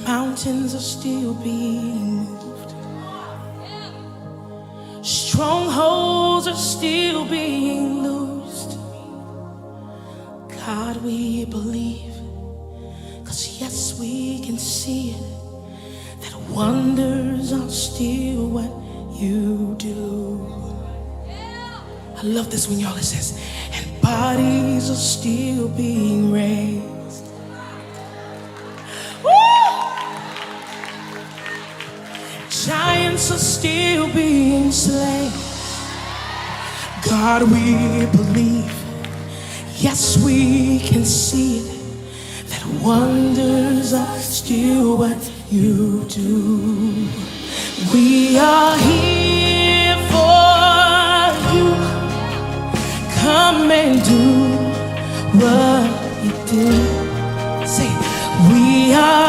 Mountains are still being moved. Strongholds are still being loosed. God, we believe, 'cause yes, we can see it, that wonders are still what you do. I love this when y'all, it says, and bodies are still being raised. Woo! Giants are still being slain. God, we believe, yes, we can see it, that wonders are still what you do. We are here.